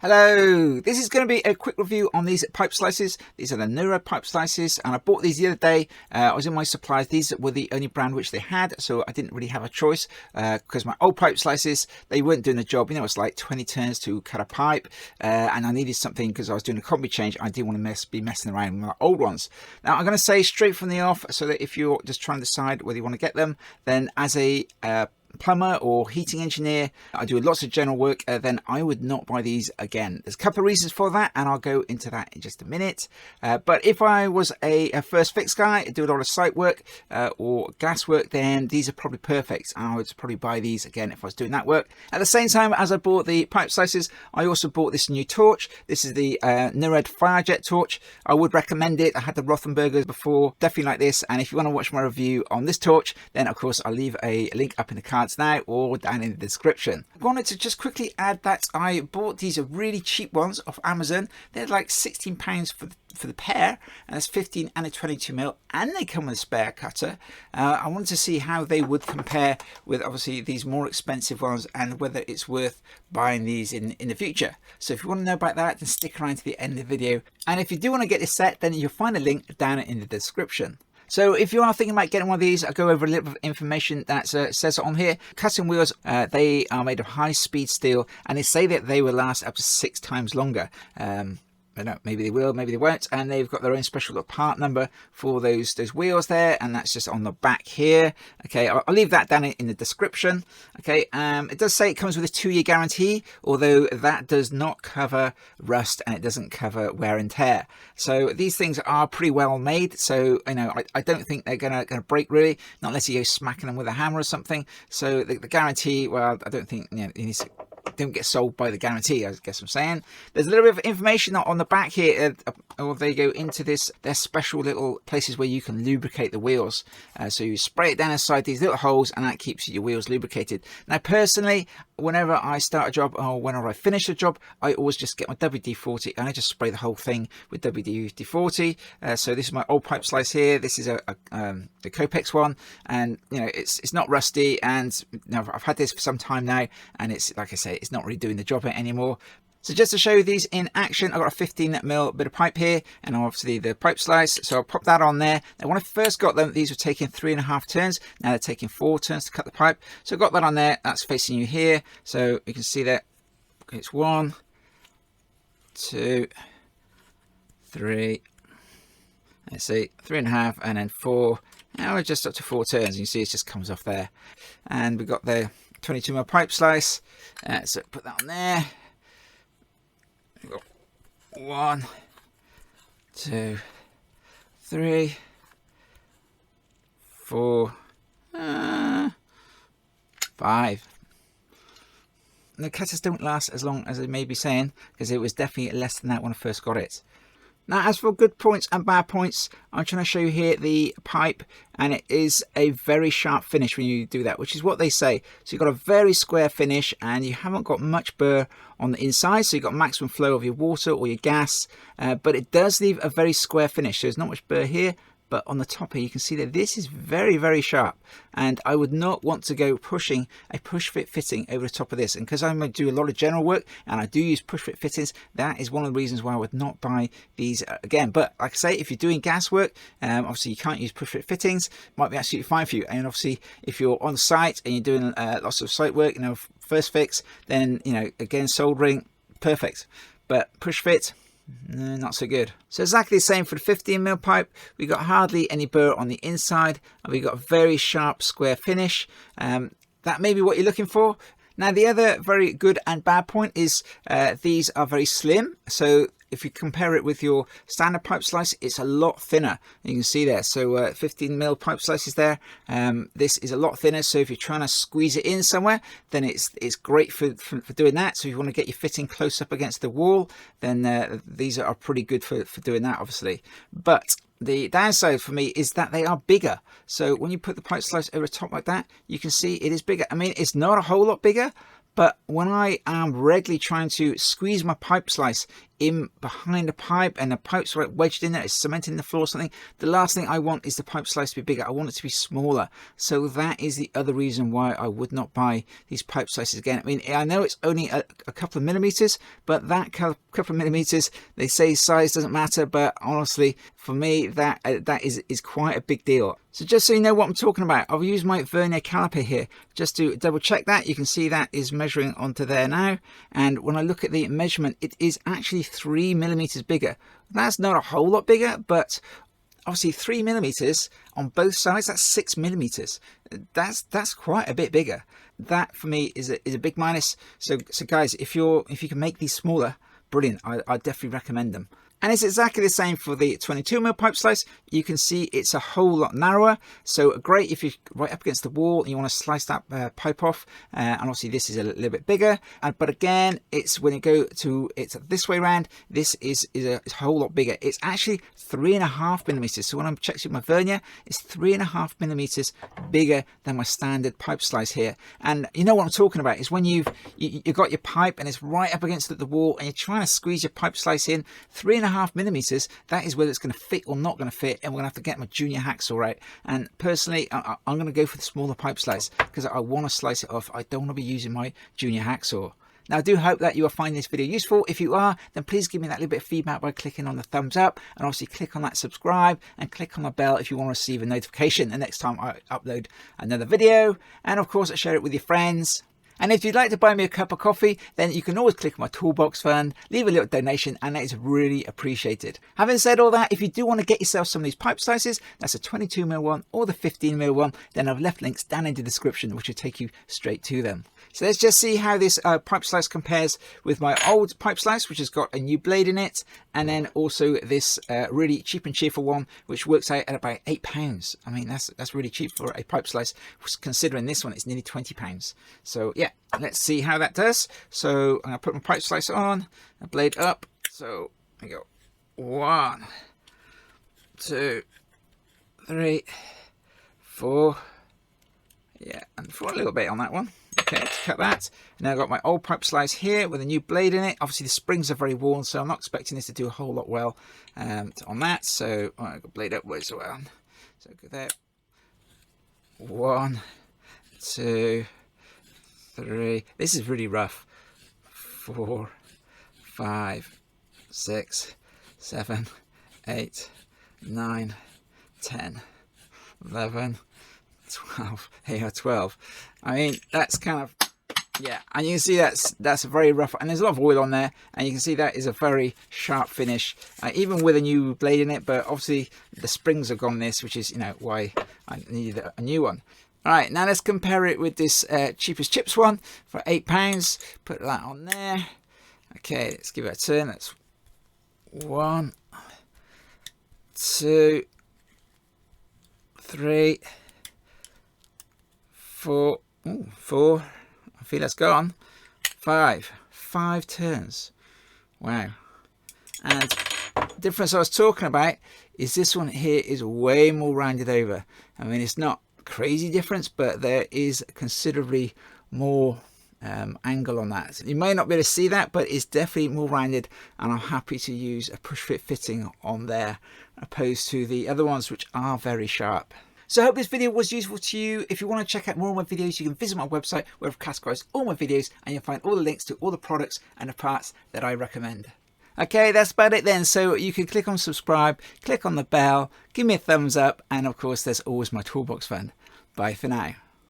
Hello, this is going to be a quick review on these pipe slices. These are the Nerrad pipe slices, and I bought these the other day. I was in my supplies. These were the only brand which they had, so I didn't really have a choice because my old pipe slices, they weren't doing the job. You know, it's like 20 turns to cut a pipe, and I needed something because I was doing a combi change. I didn't want to be messing around with my old ones. Now, I'm going to say straight from the off, so that if you're just trying to decide whether you want to get them, then as a plumber or heating engineer, I do lots of general work, then I would not buy these again. There's a couple of reasons for that, and I'll go into that in just a minute. But if I was a first fix guy, do a lot of site work or gas work, then these are probably perfect. I would probably buy these again if I was doing that work. At the same time as I bought the pipe slices, I also bought this new torch. This is the Nerrad FireJet torch. I would recommend it. I had the Rothenbergers before, definitely like this. And if you want to watch my review on this torch, then of course I'll leave a link up in the cards now or down in the description. I wanted to just quickly add that I bought these really cheap ones off Amazon. They're like £16 for the pair, and it's 15 and a 22mm, and they come with a spare cutter. I wanted to see how they would compare with obviously these more expensive ones and whether it's worth buying these in the future. So if you want to know about that, then stick around to the end of the video, and if you do want to get this set, then you'll find a link down in the description. So if you are thinking about getting one of these, I'll go over a little bit of information that says on here. Cutting wheels, they are made of high-speed steel, and they say that they will last up to 6 times longer. I don't know, maybe they will, maybe they won't, and they've got their own special little part number for those wheels there, and that's just on the back here. Okay, I'll leave that down in the description. Okay, it does say it comes with a 2-year guarantee, although that does not cover rust and it doesn't cover wear and tear. So these things are pretty well made, so you know, I don't think they're gonna break really, not unless you go smacking them with a hammer or something. So the guarantee, well, I don't think, you know, don't get sold by the guarantee, I guess I'm saying. There's a little bit of information on the back here, or they go into this, there's special little places where you can lubricate the wheels. So you spray it down inside these little holes, and that keeps your wheels lubricated. Now personally, whenever I start a job or whenever I finish a job, I always just get my WD-40 and I just spray the whole thing with WD-40. So this is my old pipe slice here. This is the Copex one, and you know, it's not rusty, and you know, I've had this for some time now, and it's, like I say, it's not really doing the job anymore. So just to show you these in action, I've got a 15mm bit of pipe here, and obviously the pipe slice, so I'll pop that on there. Now when I first got them, these were taking 3.5 turns, now they're taking 4 turns to cut the pipe. So I've got that on there, that's facing you here, so you can see that it's 1, 2, 3, let's see, 3.5, and then 4. Now we're just up to 4 turns, and you see it just comes off there. And we've got the 22mm pipe slice, so put that on there. We've got 1, 2, 3, 4, 5. And the cutters don't last as long as they may be saying, because it was definitely less than that when I first got it. Now, as for good points and bad points, I'm trying to show you here the pipe, and it is a very sharp finish when you do that, which is what they say. So you've got a very square finish, and you haven't got much burr on the inside, so you've got maximum flow of your water or your gas, but it does leave a very square finish. So there's not much burr here, but on the top here you can see that this is very, very sharp, and I would not want to go pushing a push fit fitting over the top of this. And because I'm going to do a lot of general work and I do use push fit fittings, that is one of the reasons why I would not buy these again. But like I say, if you're doing gas work, obviously you can't use push fit fittings, might be absolutely fine for you. And obviously if you're on site and you're doing lots of site work, you know, first fix, then you know, again, soldering, perfect. But push fit, no, not so good. So exactly the same for the 15mm pipe. We got hardly any burr on the inside, and we got a very sharp square finish. That may be what you're looking for. Now the other very good and bad point is these are very slim. So if you compare it with your standard pipe slice, it's a lot thinner. You can see there. So 15mm pipe slices there. This is a lot thinner. So if you're trying to squeeze it in somewhere, then it's great for doing that. So if you want to get your fitting close up against the wall, then these are pretty good for doing that, obviously. But the downside for me is that they are bigger. So when you put the pipe slice over the top like that, you can see it is bigger. I mean, it's not a whole lot bigger, but when I am regularly trying to squeeze my pipe slice in behind a pipe and the pipe's like wedged in there, it's cemented in the floor or something, the last thing I want is the pipe slice to be bigger. I want it to be smaller. So that is the other reason why I would not buy these pipe slices again. I mean, I know it's only a couple of millimeters, but that couple of millimeters, they say size doesn't matter, but honestly, for me, that is quite a big deal. So just so you know what I'm talking about, I've used my vernier caliper here just to double check that. You can see that is measuring onto there now. And when I look at the measurement, it is actually 3 millimeters bigger. That's not a whole lot bigger, but obviously 3 millimeters on both sides, that's 6 millimeters. That's quite a bit bigger. That for me is a big minus. So guys, if you can make these smaller, brilliant. I definitely recommend them. And it's exactly the same for the 22mm pipe slice. You can see it's a whole lot narrower. So great if you're right up against the wall and you want to slice that pipe off. And obviously this is a little bit bigger. But again, it's when you go to it's this way around, this is a whole lot bigger. It's actually 3.5 millimeters. So when I'm checking my vernier, it's 3.5 millimeters bigger than my standard pipe slice here. And you know what I'm talking about is when you've got your pipe and it's right up against the wall and you're trying to squeeze your pipe slice in, 3.5 millimeters, that is whether it's going to fit or not going to fit, and we're going to have to get my junior hacksaw out. And personally, I'm going to go for the smaller pipe slice because I want to slice it off. I don't want to be using my junior hacksaw. Now, I do hope that you are finding this video useful. If you are, then please give me that little bit of feedback by clicking on the thumbs up, and obviously click on that subscribe and click on the bell if you want to receive a notification the next time I upload another video. And of course, share it with your friends. And if you'd like to buy me a cup of coffee, then you can always click on my toolbox fund, leave a little donation, and that is really appreciated. Having said all that, if you do want to get yourself some of these pipe slices, that's a 22mm one or the 15mm one, then I've left links down in the description which will take you straight to them. So let's just see how this pipe slice compares with my old pipe slice, which has got a new blade in it, and then also this really cheap and cheerful one, which works out at about £8. I mean, that's really cheap for a pipe slice, considering this one is nearly £20. So yeah, let's see how that does. So I'm gonna put my pipe slice on, a blade up. So there you go. 1, 2, 3, 4. Yeah, and for a little bit on that one. Okay, let's cut that. And now I've got my old pipe slice here with a new blade in it. Obviously the springs are very worn, so I'm not expecting this to do a whole lot well on that. So I've got blade upwards as well. So go there. 1, 2, 3. This is really rough. 4, 5, 6, 7, 8, 9, 10, 11, 12. Here, 12. I mean, that's kind of, yeah, and you can see that's a very rough, and there's a lot of oil on there, and you can see that is a very sharp finish, even with a new blade in it. But obviously the springs have gone this, which is, you know, why I needed a new one. All right, now let's compare it with this cheapest chips one for £8. Put that on there. Okay, let's give it a turn. That's 1, 2, 3, 4. Ooh, 4. I feel that's gone. 5 turns. Wow. And the difference I was talking about is this one here is way more rounded over. I mean, it's not crazy difference, but there is considerably more angle on that. You may not be able to see that, but it's definitely more rounded, and I'm happy to use a push fit fitting on there opposed to the other ones which are very sharp. So I hope this video was useful to you. If you want to check out more of my videos, you can visit my website where I've categorized all my videos, and you'll find all the links to all the products and the parts that I recommend. Okay, that's about it then. So you can click on subscribe, click on the bell, give me a thumbs up, and of course there's always my toolbox fund. Bye for now.